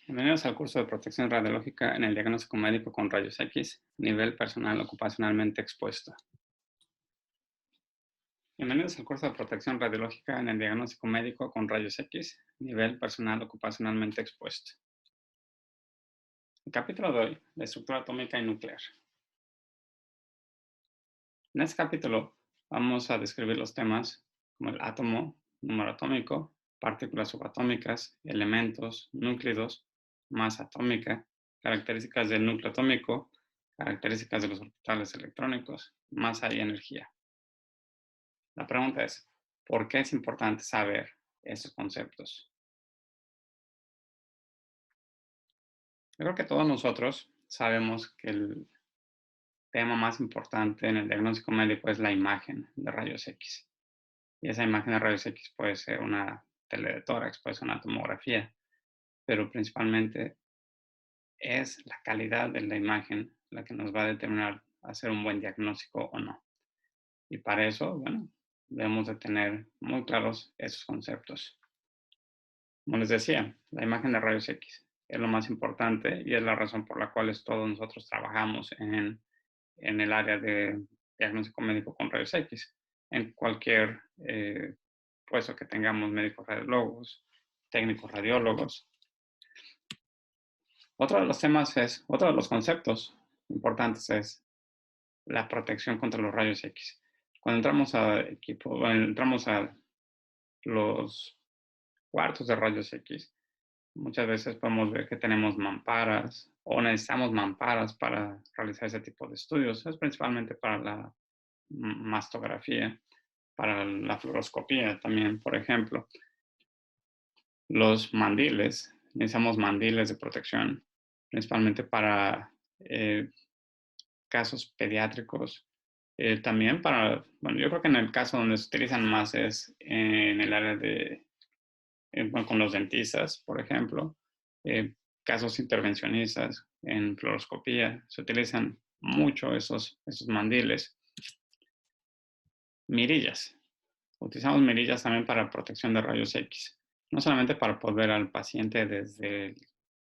Bienvenidos al curso de protección radiológica en el diagnóstico médico con rayos X, nivel personal ocupacionalmente expuesto. Bienvenidos al curso de protección radiológica en el diagnóstico médico con rayos X, nivel personal ocupacionalmente expuesto. El capítulo de hoy, la estructura atómica y nuclear. En este capítulo vamos a describir los temas como el átomo, número atómico, partículas subatómicas, elementos, núclidos, masa atómica, características del núcleo atómico, características de los orbitales electrónicos, masa y energía. La pregunta es, ¿por qué es importante saber estos conceptos? Yo creo que todos nosotros sabemos que el tema más importante en el diagnóstico médico es la imagen de rayos X. Y esa imagen de rayos X puede ser una tele de tórax, puede ser una tomografía, pero principalmente es la calidad de la imagen la que nos va a determinar hacer un buen diagnóstico o no. Y para eso, bueno, debemos de tener muy claros esos conceptos. Como les decía, la imagen de rayos X es lo más importante y es la razón por la cual todos nosotros trabajamos en el área de diagnóstico médico con rayos X. En cualquier puesto que tengamos médicos radiólogos, técnicos radiólogos. Otro de los conceptos importantes es la protección contra los rayos X. Cuando entramos a los cuartos de rayos X, muchas veces podemos ver que tenemos mamparas o necesitamos mamparas para realizar ese tipo de estudios. Es principalmente para la mastografía, para la fluoroscopía también, por ejemplo. Los mandiles, necesitamos mandiles de protección, principalmente para casos pediátricos. También para, bueno, yo creo que en el caso donde se utilizan más es en el área de, bueno, con los dentistas, por ejemplo, casos intervencionistas en fluoroscopía, se utilizan mucho esos mandiles. Mirillas. Utilizamos mirillas también para protección de rayos X. No solamente para poder ver al paciente desde el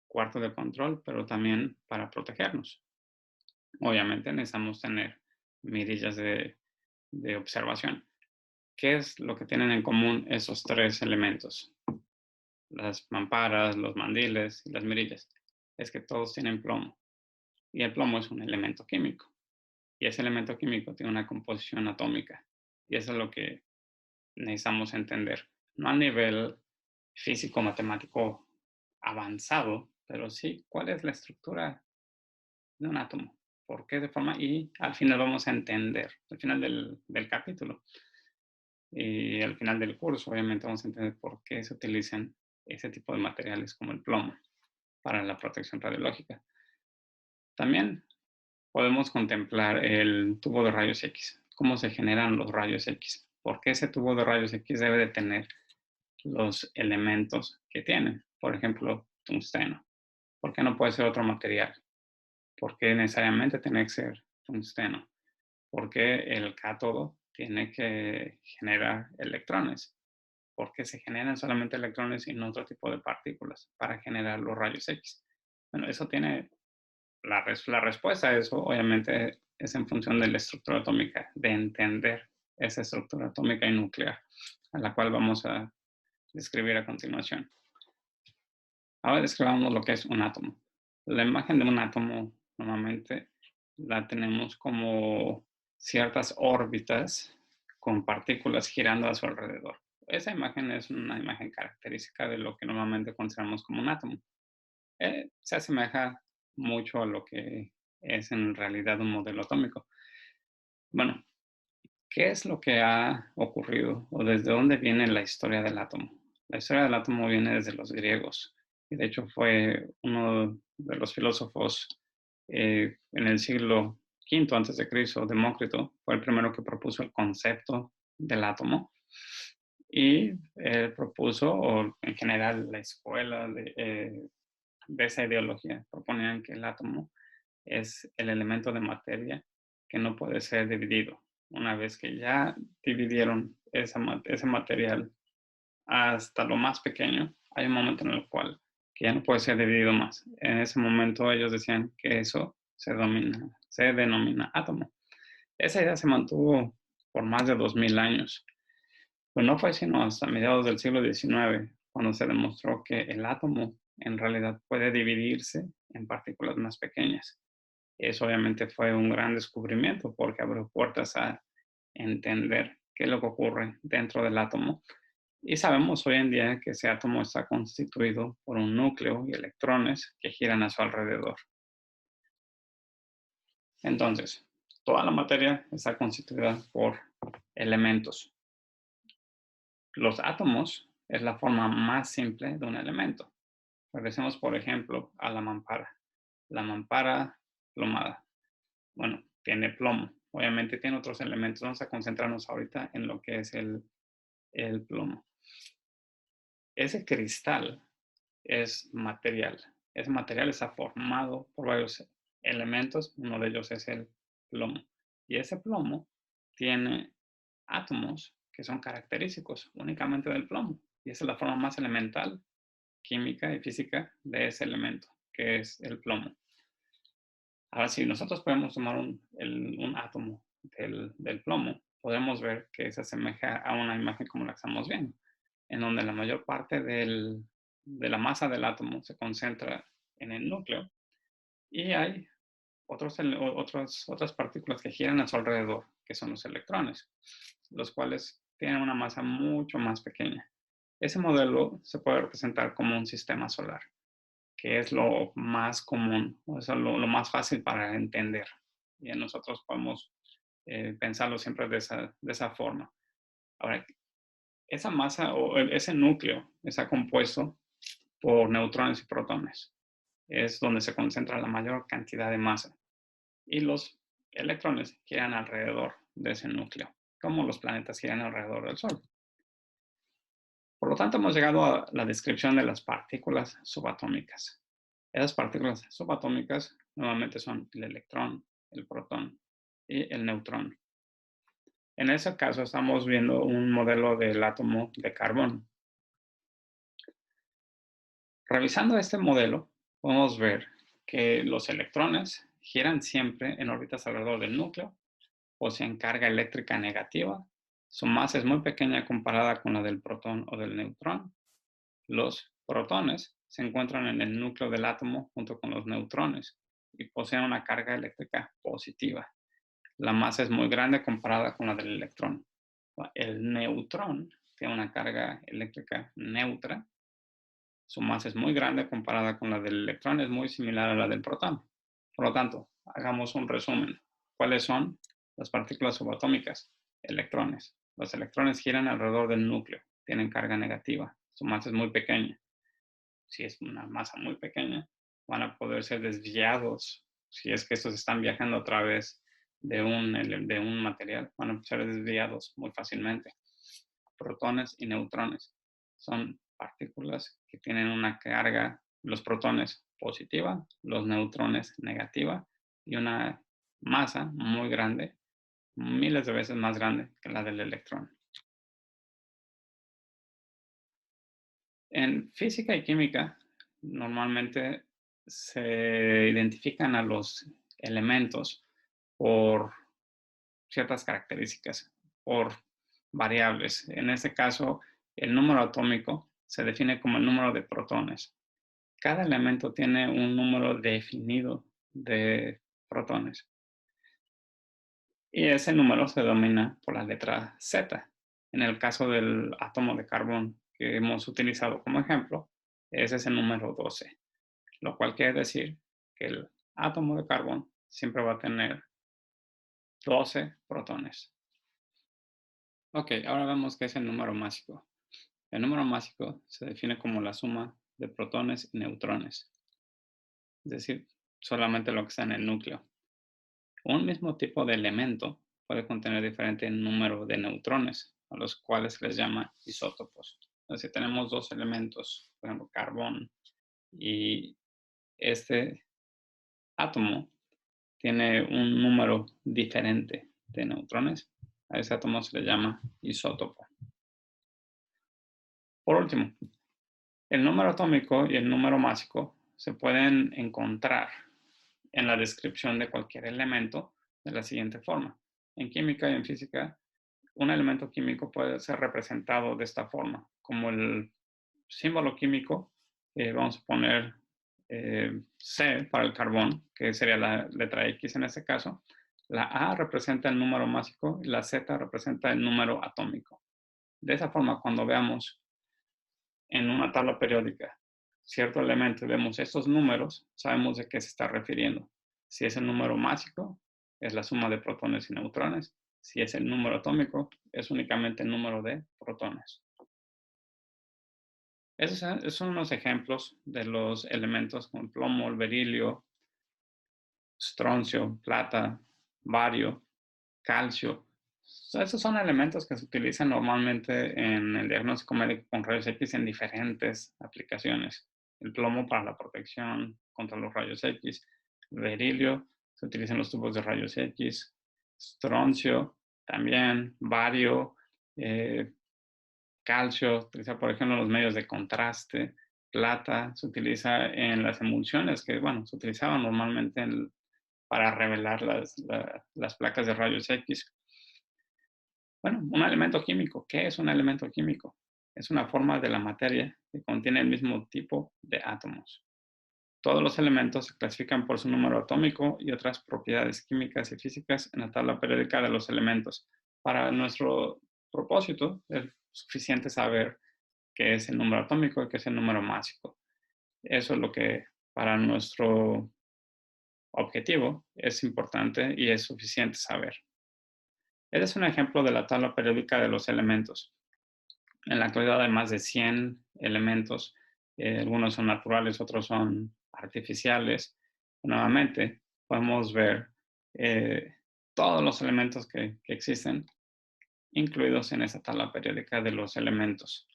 cuarto de control, pero también para protegernos. Obviamente necesitamos tener mirillas de observación. ¿Qué es lo que tienen en común esos tres elementos? Las mamparas, los mandiles y las mirillas. Es que todos tienen plomo. Y el plomo es un elemento químico. Y ese elemento químico tiene una composición atómica. Y eso es lo que necesitamos entender. No a nivel físico-matemático avanzado, pero sí cuál es la estructura de un átomo, por qué se forma y al final vamos a entender, al final del capítulo y al final del curso, obviamente vamos a entender por qué se utilizan ese tipo de materiales como el plomo para la protección radiológica. También podemos contemplar el tubo de rayos X, cómo se generan los rayos X, por qué ese tubo de rayos X debe de tener los elementos que tienen, por ejemplo, tungsteno. ¿Por qué no puede ser otro material? ¿Por qué necesariamente tiene que ser tungsteno? ¿Por qué el cátodo tiene que generar electrones? ¿Por qué se generan solamente electrones y no otro tipo de partículas para generar los rayos X? Bueno, eso tiene la respuesta a eso, obviamente, es en función de la estructura atómica, de entender esa estructura atómica y nuclear, a la cual vamos a describir a continuación. Ahora describamos lo que es un átomo. La imagen de un átomo normalmente la tenemos como ciertas órbitas con partículas girando a su alrededor. Esa imagen es una imagen característica de lo que normalmente consideramos como un átomo. Se asemeja mucho a lo que es en realidad un modelo atómico. Bueno, ¿qué es lo que ha ocurrido o desde dónde viene la historia del átomo? La historia del átomo viene desde los griegos y de hecho fue uno de los filósofos en el siglo V antes de Cristo, Demócrito, fue el primero que propuso el concepto del átomo y propuso, o en general la escuela de esa ideología, proponían que el átomo es el elemento de materia que no puede ser dividido. Una vez que ya dividieron ese material hasta lo más pequeño, hay un momento en el cual que ya no puede ser dividido más. En ese momento ellos decían que eso se denomina átomo. Esa idea se mantuvo por más de 2000 años. Pues no fue sino hasta mediados del siglo XIX cuando se demostró que el átomo en realidad puede dividirse en partículas más pequeñas. Eso obviamente fue un gran descubrimiento porque abrió puertas a entender qué es lo que ocurre dentro del átomo. Y sabemos hoy en día que ese átomo está constituido por un núcleo y electrones que giran a su alrededor. Entonces, toda la materia está constituida por elementos. Los átomos es la forma más simple de un elemento. Regresemos, por ejemplo, a la mampara. La mampara plomada. Bueno, tiene plomo. Obviamente tiene otros elementos. Vamos a concentrarnos ahorita en lo que es el plomo. Ese cristal es material. Ese material está formado por varios elementos. Uno de ellos es el plomo. Y ese plomo tiene átomos que son característicos únicamente del plomo. Y esa es la forma más elemental, química y física de ese elemento, que es el plomo. Ahora, si nosotros podemos tomar un átomo del plomo, podemos ver que se asemeja a una imagen como la que estamos viendo, en donde la mayor parte de la masa del átomo se concentra en el núcleo y hay otras partículas que giran a su alrededor, que son los electrones, los cuales tienen una masa mucho más pequeña. Ese modelo se puede representar como un sistema solar, que es lo más común, o sea, lo más fácil para entender. Y nosotros podemos pensarlo siempre de esa forma. Ahora, esa masa o ese núcleo está compuesto por neutrones y protones. Es donde se concentra la mayor cantidad de masa. Y los electrones giran alrededor de ese núcleo, como los planetas giran alrededor del Sol. Por lo tanto, hemos llegado a la descripción de las partículas subatómicas. Esas partículas subatómicas normalmente son el electrón, el protón y el neutrón. En ese caso estamos viendo un modelo del átomo de carbón. Revisando este modelo, podemos ver que los electrones giran siempre en órbitas alrededor del núcleo, poseen carga eléctrica negativa, su masa es muy pequeña comparada con la del protón o del neutrón. Los protones se encuentran en el núcleo del átomo junto con los neutrones y poseen una carga eléctrica positiva. La masa es muy grande comparada con la del electrón. El neutrón tiene una carga eléctrica neutra. Su masa es muy grande comparada con la del electrón, es muy similar a la del protón. Por lo tanto, hagamos un resumen. ¿Cuáles son las partículas subatómicas? Electrones. Los electrones giran alrededor del núcleo, tienen carga negativa, su masa es muy pequeña. Si es una masa muy pequeña, van a poder ser desviados. Si es que estos están viajando a través de un material, van a ser desviados muy fácilmente. Protones y neutrones son partículas que tienen una carga, los protones positiva, los neutrones negativa y una masa muy grande, miles de veces más grande que la del electrón. En física y química, normalmente se identifican a los elementos por ciertas características, por variables. En este caso, el número atómico se define como el número de protones. Cada elemento tiene un número definido de protones. Y ese número se denomina por la letra Z. En el caso del átomo de carbón que hemos utilizado como ejemplo, ese es el número 12, lo cual quiere decir que el átomo de carbón siempre va a tener 12 protones. Ok, ahora vemos qué es el número másico. El número másico se define como la suma de protones y neutrones, es decir, solamente lo que está en el núcleo. Un mismo tipo de elemento puede contener diferente número de neutrones, a los cuales se les llama isótopos. Entonces, si tenemos dos elementos, por ejemplo, carbón, y este átomo tiene un número diferente de neutrones, a ese átomo se le llama isótopo. Por último, El número atómico y el número másico se pueden encontrar en la descripción de cualquier elemento de la siguiente forma. En química y en física, un elemento químico puede ser representado de esta forma, como el símbolo químico, vamos a poner C para el carbón, que sería la letra X en este caso. La A representa el número másico y la Z representa el número atómico. De esa forma, cuando veamos en una tabla periódica cierto elemento y vemos estos números, sabemos de qué se está refiriendo. Si es el número másico, es la suma de protones y neutrones. Si es el número atómico, es únicamente el número de protones. Esos son unos ejemplos de los elementos como el plomo, el berilio, estroncio, plata, bario, calcio. Esos son elementos que se utilizan normalmente en el diagnóstico médico con rayos X en diferentes aplicaciones. El plomo para la protección contra los rayos X, el berilio se utiliza en los tubos de rayos X, estroncio también, bario, eh, calcio, se utiliza por ejemplo en los medios de contraste, plata se utiliza en las emulsiones que, bueno, se utilizaban normalmente para revelar las placas de rayos X. Bueno, un elemento químico. ¿Qué es un elemento químico? Es una forma de la materia que contiene el mismo tipo de átomos. Todos los elementos se clasifican por su número atómico y otras propiedades químicas y físicas en la tabla periódica de los elementos. Para nuestro propósito es suficiente saber qué es el número atómico y qué es el número másico. Eso es lo que para nuestro objetivo es importante y es suficiente saber. Este es un ejemplo de la tabla periódica de los elementos. En la actualidad hay más de 100 elementos. Algunos son naturales, otros son artificiales. Nuevamente, podemos ver eh, todos los elementos que existen, incluidos en esta tabla periódica de los elementos.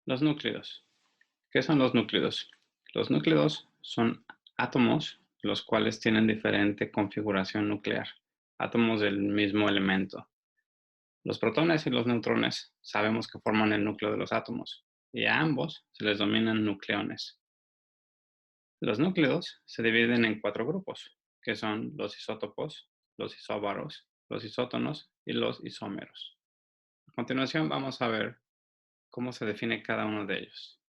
Los núcleos. ¿Qué son los núcleos? Los núcleos son átomos los cuales tienen diferente configuración nuclear, átomos del mismo elemento. Los protones y los neutrones sabemos que forman el núcleo de los átomos, y a ambos se les denominan nucleones. Los núcleos se dividen en 4 grupos, que son los isótopos, los isóbaros, los isótonos y los isómeros. A continuación vamos a ver cómo se define cada uno de ellos.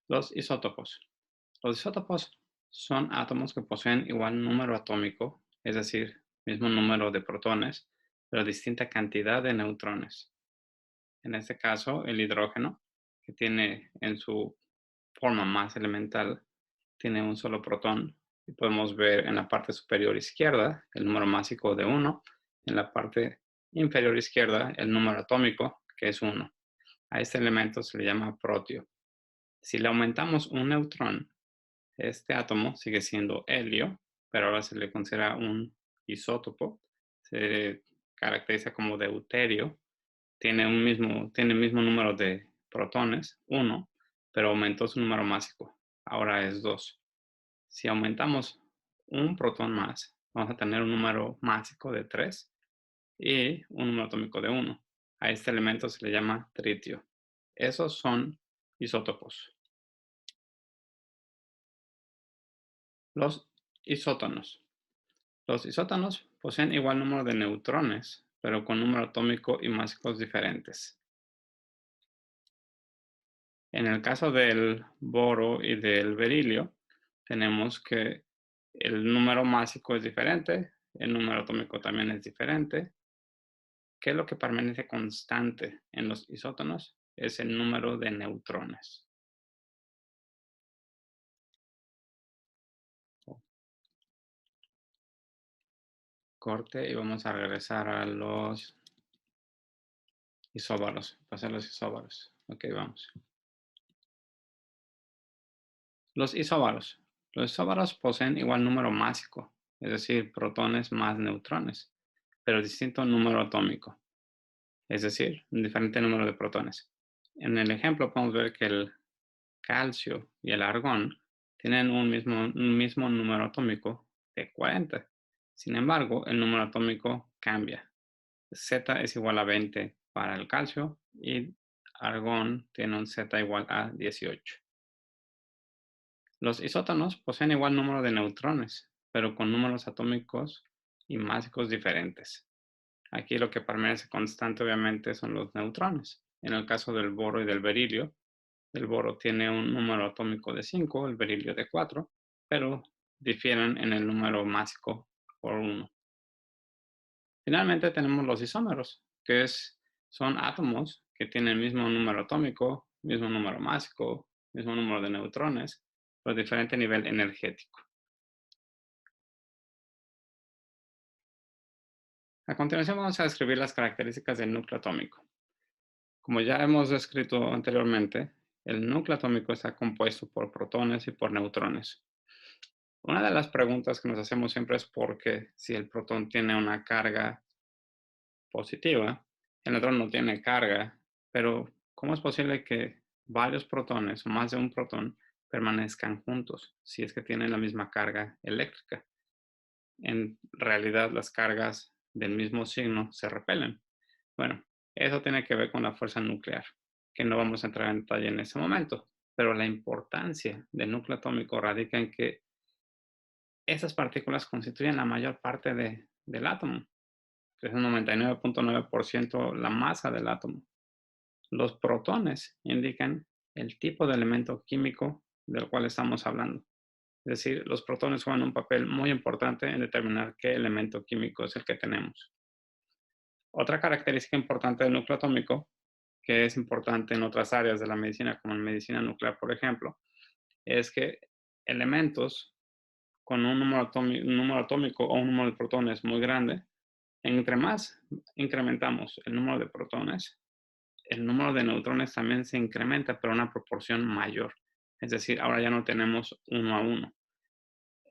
Los isótopos. Los isótopos son átomos que poseen igual número atómico, es decir, mismo número de protones, pero distinta cantidad de neutrones. En este caso, el hidrógeno, que tiene en su forma más elemental, tiene un solo protón. Y podemos ver en la parte superior izquierda el número másico de 1, en la parte inferior izquierda el número atómico, que es 1. A este elemento se le llama protio. Si le aumentamos un neutrón, este átomo sigue siendo helio, pero ahora se le considera un isótopo. Se caracteriza como deuterio. Tiene el mismo número de protones, 1, pero aumentó su número másico. Ahora es 2. Si aumentamos un protón más, vamos a tener un número másico de 3 y un número atómico de 1. A este elemento se le llama tritio. Esos son isótopos. Los isótonos. Los isótonos poseen igual número de neutrones, pero con número atómico y másicos diferentes. En el caso del boro y del berilio, tenemos que el número másico es diferente, el número atómico también es diferente. ¿Qué es lo que permanece constante en los isótonos? Es el número de neutrones. Corte y vamos a regresar a los isóbaros. Pasar los isóbaros. Ok, vamos. Los isóbaros. Los isóbaros poseen igual número másico, es decir, protones más neutrones, pero distinto número atómico, es decir, un diferente número de protones. En el ejemplo podemos ver que el calcio y el argón tienen un mismo número atómico de 40. Sin embargo, el número atómico cambia. Z es igual a 20 para el calcio y argón tiene un Z igual a 18. Los isótonos poseen igual número de neutrones, pero con números atómicos y másicos diferentes. Aquí lo que permanece constante obviamente son los neutrones. En el caso del boro y del berilio, el boro tiene un número atómico de 5, el berilio de 4, pero difieren en el número másico por 1. Finalmente tenemos los isómeros, son átomos que tienen el mismo número atómico, mismo número másico, mismo número de neutrones, pero diferente nivel energético. A continuación vamos a describir las características del núcleo atómico. Como ya hemos descrito anteriormente, el núcleo atómico está compuesto por protones y por neutrones. Una de las preguntas que nos hacemos siempre es por qué si el protón tiene una carga positiva, el neutrón no tiene carga, pero ¿cómo es posible que varios protones o más de un protón permanezcan juntos si es que tienen la misma carga eléctrica? En realidad las cargas del mismo signo se repelen. Bueno, eso tiene que ver con la fuerza nuclear, que no vamos a entrar en detalle en ese momento, pero la importancia del núcleo atómico radica en que esas partículas constituyen la mayor parte del átomo, que es un 99.9% la masa del átomo. Los protones indican el tipo de elemento químico del cual estamos hablando. Es decir, los protones juegan un papel muy importante en determinar qué elemento químico es el que tenemos. Otra característica importante del núcleo atómico, que es importante en otras áreas de la medicina, como en medicina nuclear, por ejemplo, es que elementos con un número atómico o un número de protones muy grande, entre más incrementamos el número de protones, el número de neutrones también se incrementa, pero a una proporción mayor. Es decir, ahora ya no tenemos 1 a 1.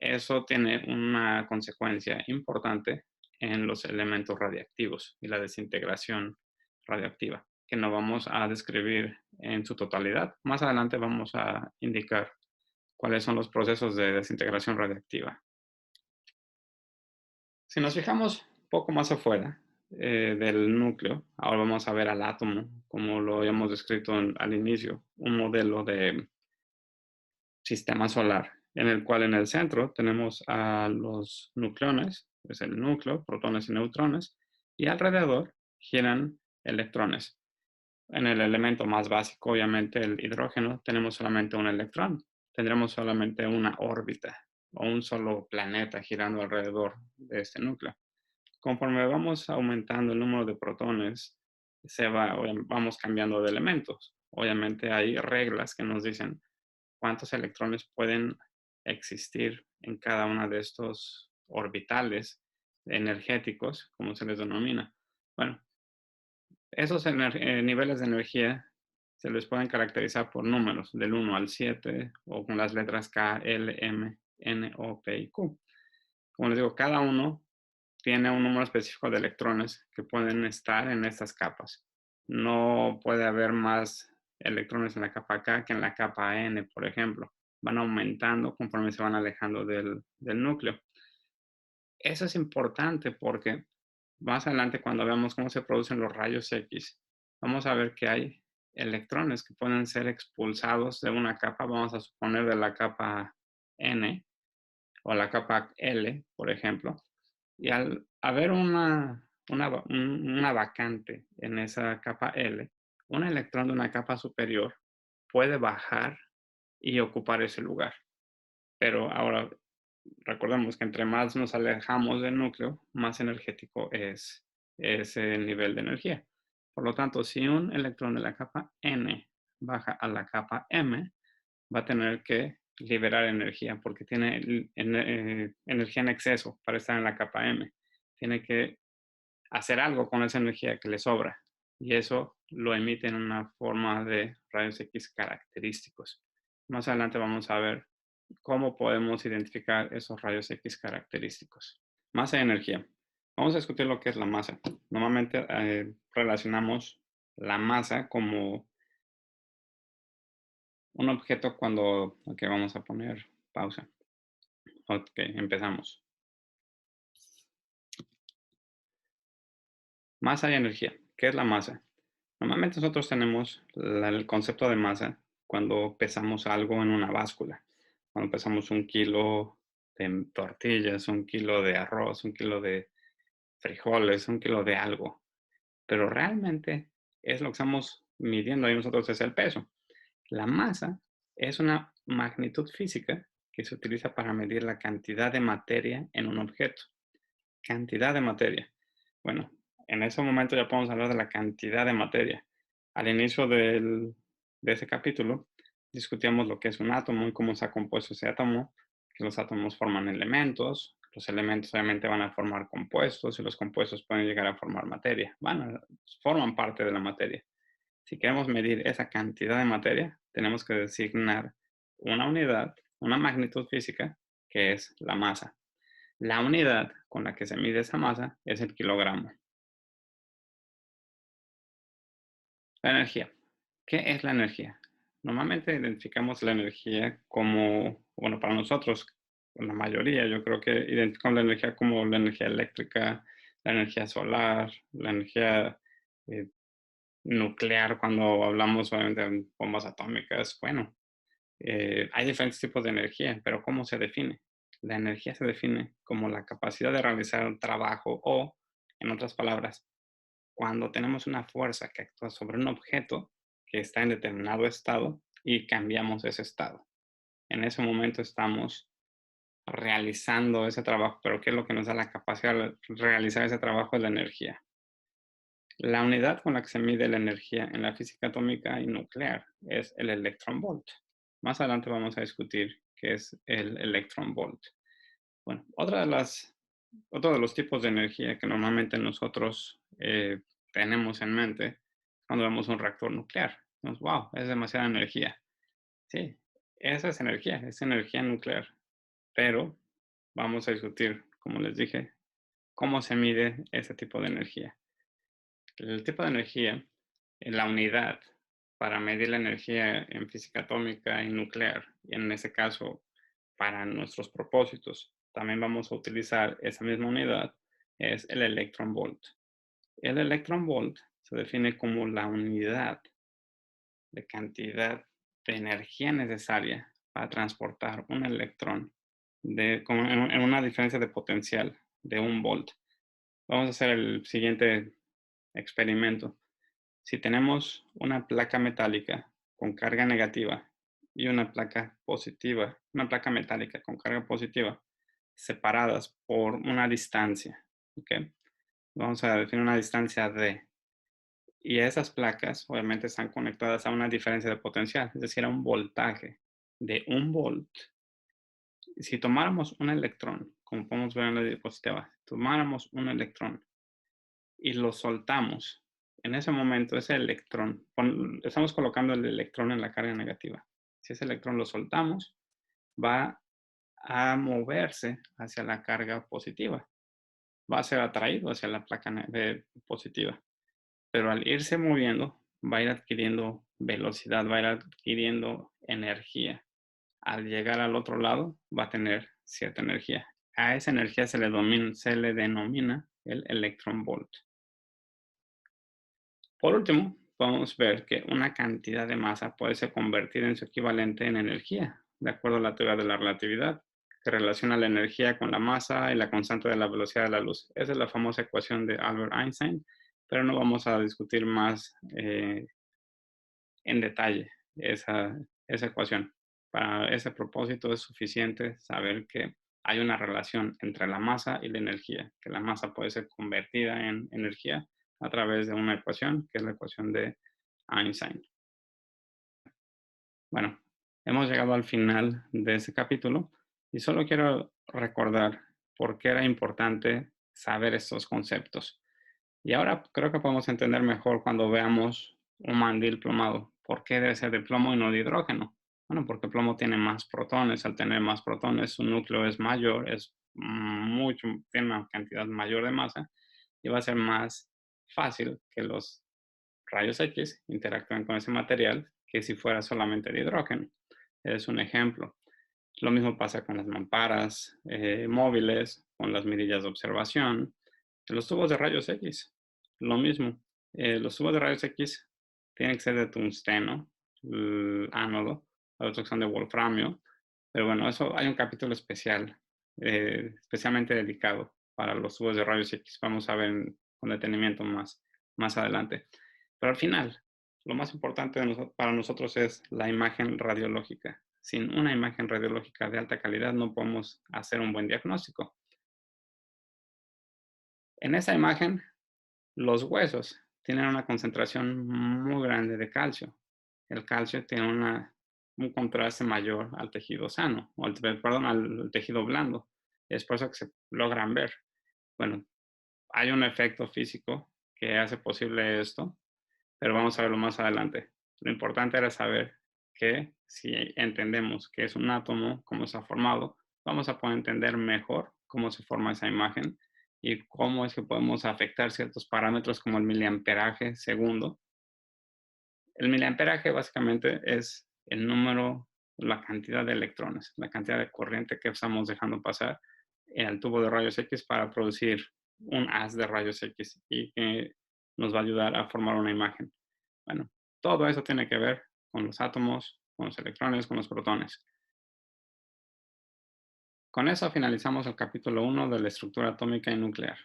Eso tiene una consecuencia importante en los elementos radiactivos y la desintegración radioactiva, que no vamos a describir en su totalidad. Más adelante vamos a indicar cuáles son los procesos de desintegración radiactiva. Si nos fijamos un poco más afuera del núcleo, ahora vamos a ver al átomo, como lo habíamos descrito al inicio, un modelo de sistema solar, en el cual en el centro tenemos a los nucleones, es el núcleo, protones y neutrones, y alrededor giran electrones. En el elemento más básico, obviamente el hidrógeno, tenemos solamente un electrón, tendremos solamente una órbita o un solo planeta girando alrededor de este núcleo. Conforme vamos aumentando el número de protones, vamos cambiando de elementos. Obviamente hay reglas que nos dicen cuántos electrones pueden existir en cada una de estos orbitales energéticos, como se les denomina. Bueno, esos niveles de energía se les pueden caracterizar por números, del 1 al 7, o con las letras K, L, M, N, O, P y Q. Como les digo, cada uno tiene un número específico de electrones que pueden estar en estas capas. No puede haber más electrones en la capa K que en la capa N, por ejemplo. Van aumentando conforme se van alejando del núcleo. Eso es importante porque más adelante, cuando veamos cómo se producen los rayos X, vamos a ver que hay electrones que pueden ser expulsados de una capa, vamos a suponer de la capa N o la capa L, por ejemplo, y al haber una vacante en esa capa L, un electrón de una capa superior puede bajar y ocupar ese lugar. Pero ahora recordemos que entre más nos alejamos del núcleo, más energético es ese nivel de energía. Por lo tanto, si un electrón de la capa N baja a la capa M, va a tener que liberar energía porque tiene energía en exceso para estar en la capa M. Tiene que hacer algo con esa energía que le sobra y eso lo emite en una forma de rayos X característicos. Más adelante vamos a ver cómo podemos identificar esos rayos X característicos. Masa y energía. Vamos a discutir lo que es la masa. Normalmente relacionamos la masa como un objeto cuando... Ok, vamos a poner pausa. Ok, empezamos. Masa y energía. ¿Qué es la masa? Normalmente nosotros tenemos el concepto de masa cuando pesamos algo en una báscula. Cuando pesamos 1 kilo de tortillas, 1 kilo de arroz, 1 kilo de frijoles, 1 kilo de algo. Pero realmente es lo que estamos midiendo ahí nosotros es el peso. La masa es una magnitud física que se utiliza para medir la cantidad de materia en un objeto. Cantidad de materia. Bueno, en ese momento ya podemos hablar de la cantidad de materia. Al inicio de ese capítulo discutíamos lo que es un átomo y cómo está compuesto ese átomo, que los átomos forman elementos, los elementos obviamente van a formar compuestos y los compuestos pueden llegar a formar materia. Forman parte de la materia. Si queremos medir esa cantidad de materia, tenemos que designar una unidad, una magnitud física, que es la masa. La unidad con la que se mide esa masa es el kilogramo. La energía. ¿Qué es la energía? Normalmente identificamos la energía como, bueno, para nosotros, la mayoría, yo creo que identificamos la energía como la energía eléctrica, la energía solar, la energía eh, nuclear, cuando hablamos obviamente de bombas atómicas. Bueno, hay diferentes tipos de energía, pero ¿cómo se define? La energía se define como la capacidad de realizar un trabajo o, en otras palabras, cuando tenemos una fuerza que actúa sobre un objeto que está en determinado estado y cambiamos ese estado. En ese momento estamos realizando ese trabajo, pero ¿qué es lo que nos da la capacidad de realizar ese trabajo? Es la energía. La unidad con la que se mide la energía en la física atómica y nuclear es el electronvolt. Más adelante vamos a discutir qué es el electronvolt. Bueno, otro de los tipos de energía que normalmente nosotros tenemos en mente cuando vemos un reactor nuclear. Wow, es demasiada energía. Sí, esa es energía nuclear. Pero vamos a discutir, como les dije, cómo se mide ese tipo de energía. El tipo de energía, la unidad para medir la energía en física atómica y nuclear, y en ese caso, para nuestros propósitos, también vamos a utilizar esa misma unidad, es el electronvolt. El electronvolt se define como la unidad de cantidad de energía necesaria para transportar un electrón en una diferencia de potencial de 1 volt. Vamos a hacer el siguiente experimento. Si tenemos una placa metálica con carga negativa y una placa positiva, una placa metálica con carga positiva, separadas por una distancia, ¿ok? Vamos a definir una distancia D. Y esas placas obviamente están conectadas a una diferencia de potencial, es decir, a un voltaje de 1 volt. Si tomáramos un electrón, como podemos ver en la diapositiva, tomáramos un electrón y lo soltamos. En ese momento, ese electrón, estamos colocando el electrón en la carga negativa. Si ese electrón lo soltamos, va a moverse hacia la carga positiva. Va a ser atraído hacia la placa positiva. Pero al irse moviendo, va a ir adquiriendo velocidad, va a ir adquiriendo energía. Al llegar al otro lado, va a tener cierta energía. A esa energía se le denomina el electronvolt. Por último, podemos ver que una cantidad de masa puede ser convertida en su equivalente en energía, de acuerdo a la teoría de la relatividad, que relaciona la energía con la masa y la constante de la velocidad de la luz. Esa es la famosa ecuación de Albert Einstein, pero no vamos a discutir más en detalle esa ecuación. Para ese propósito es suficiente saber que hay una relación entre la masa y la energía, que la masa puede ser convertida en energía a través de una ecuación, que es la ecuación de Einstein. Bueno, hemos llegado al final de este capítulo y solo quiero recordar por qué era importante saber estos conceptos. Y ahora creo que podemos entender mejor cuando veamos un mandil plomado. ¿Por qué debe ser de plomo y no de hidrógeno? Bueno, porque el plomo tiene más protones. Al tener más protones, su núcleo es mayor, tiene una cantidad mayor de masa y va a ser más fácil que los rayos X interactúen con ese material que si fuera solamente de hidrógeno. Es un ejemplo. Lo mismo pasa con las mamparas móviles, con las mirillas de observación, los tubos de rayos X. Lo mismo. Los tubos de rayos X tiene que ser de tungsteno, el ánodo, las otros son de wolframio, pero bueno, eso hay un capítulo especial, especialmente dedicado para los tubos de rayos X. Vamos a ver con detenimiento más adelante. Pero al final, lo más importante para nosotros es la imagen radiológica. Sin una imagen radiológica de alta calidad no podemos hacer un buen diagnóstico. En esa imagen, los huesos tienen una concentración muy grande de calcio. El calcio tiene un contraste mayor al tejido sano, perdón, al tejido blando. Es por eso que se logran ver. Bueno, hay un efecto físico que hace posible esto, pero vamos a verlo más adelante. Lo importante era saber que si entendemos qué es un átomo, cómo está formado, vamos a poder entender mejor cómo se forma esa imagen y cómo es que podemos afectar ciertos parámetros como el miliamperaje segundo. El miliamperaje básicamente es el número, la cantidad de electrones, la cantidad de corriente que estamos dejando pasar al tubo de rayos X para producir un haz de rayos X y que nos va a ayudar a formar una imagen. Bueno, todo eso tiene que ver con los átomos, con los electrones, con los protones. Con eso finalizamos el capítulo 1 de la estructura atómica y nuclear.